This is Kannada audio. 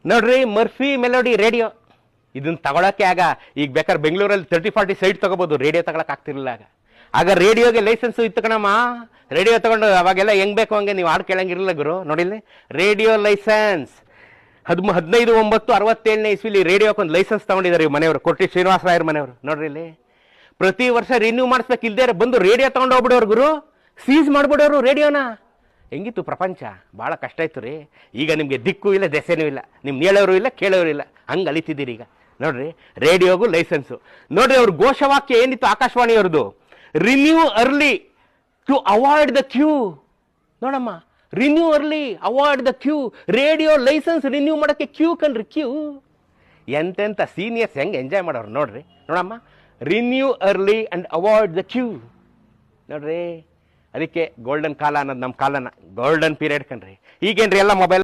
ನೋಡ್ರಿ ಮರ್ಫಿ ಮೆಲೋಡಿ ರೇಡಿಯೋ ಇದನ್ನ ತಗೊಳಕ್ಕೆ ಈಗ ಬೇಕಾದ್ರೆ ಬೆಂಗಳೂರಲ್ಲಿ 30-40 ಸೈಟ್ ತಗೋಬಹುದು, ರೇಡಿಯೋ ತಗೊಳಕ್ ಆಗ್ತಿರ್ಲಿಲ್ಲ ಆಗ ರೇಡಿಯೋಗೆ ಲೈಸೆನ್ಸ್ ಇತ್ತು ಕಣಮ್ಮ. ರೇಡಿಯೋ ತಗೊಂಡು ಅವಾಗೆಲ್ಲ ಹೆಂಗ್ ಬೇಕು ಹಂಗೆ ನೀವು ಹಾಡು ಕೇಳಂಗಿರಲಿಲ್ಲ ಗುರು. ನೋಡಿಲ್ಲಿ ರೇಡಿಯೋ ಲೈಸೆನ್ಸ್ 15/9/67 ಇಸ್ವಿಲಿ ರೇಡಿಯೋಕ್ಕೊಂದು ಲೈಸೆನ್ಸ್ ತಗೊಂಡಿದ್ದಾರೆ ಮನೆಯವರು, ಕೊಟ್ಟಿ ಶ್ರೀನಿವಾಸರಾಯರ ಮನೆಯವರು. ನೋಡ್ರಿ ಇಲ್ಲಿ ಪ್ರತಿ ವರ್ಷ ರಿನ್ಯೂ ಮಾಡಿಸ್ಬೇಕು, ಇಲ್ದೇ ಬಂದು ರೇಡಿಯೋ ತಗೊಂಡು ಹೋಗ್ಬಿಡೋರು ಗುರು, ಸೀಸ್ ಮಾಡ್ಬಿಡೋರು ರೇಡಿಯೋನ. ಹೆಂಗಿತ್ತು ಪ್ರಪಂಚ, ಭಾಳ ಕಷ್ಟ ಇತ್ತು ರೀ. ಈಗ ನಿಮಗೆ ದಿಕ್ಕು ಇಲ್ಲ ದೆಸೆನೂ ಇಲ್ಲ, ನಿಮ್ಗೆ ಹೇಳೋರು ಇಲ್ಲ ಕೇಳೋರು ಇಲ್ಲ, ಹಂಗೆ ಅಲಿತಿದ್ದೀರಿ ಈಗ. ನೋಡ್ರಿ ರೇಡಿಯೋಗೂ ಲೈಸೆನ್ಸು. ನೋಡ್ರಿ ಅವ್ರ ಘೋಷವಾಕ್ಯ ಏನಿತ್ತು ಆಕಾಶವಾಣಿಯವ್ರದ್ದು, renew early to avoid the queue. ನೋಡಮ್ಮ, renew early avoid the queue. Radio licence renew ಮಾಡೋಕ್ಕೆ ಕ್ಯೂ ಕಣ್ರಿ, ಕ್ಯೂ. ಎಂತೆಂಥ ಸೀನಿಯರ್ಸ್ ಹೆಂಗೆ ಎಂಜಾಯ್ ಮಾಡೋರು ನೋಡ್ರಿ. ನೋಡಮ್ಮ, renew early and avoid the queue. ನೋಡ್ರಿ ಅದಕ್ಕೆ ಗೋಲ್ಡನ್ ಕಾಲ ಅನ್ನೋದು ನಮ್ಮ ಕಾಲನ, ಗೋಲ್ಡನ್ ಪೀರಿಯಡ್ ಕಣ್ರಿ. ಈಗೇನ್ರಿ ಎಲ್ಲ ಮೊಬೈಲ್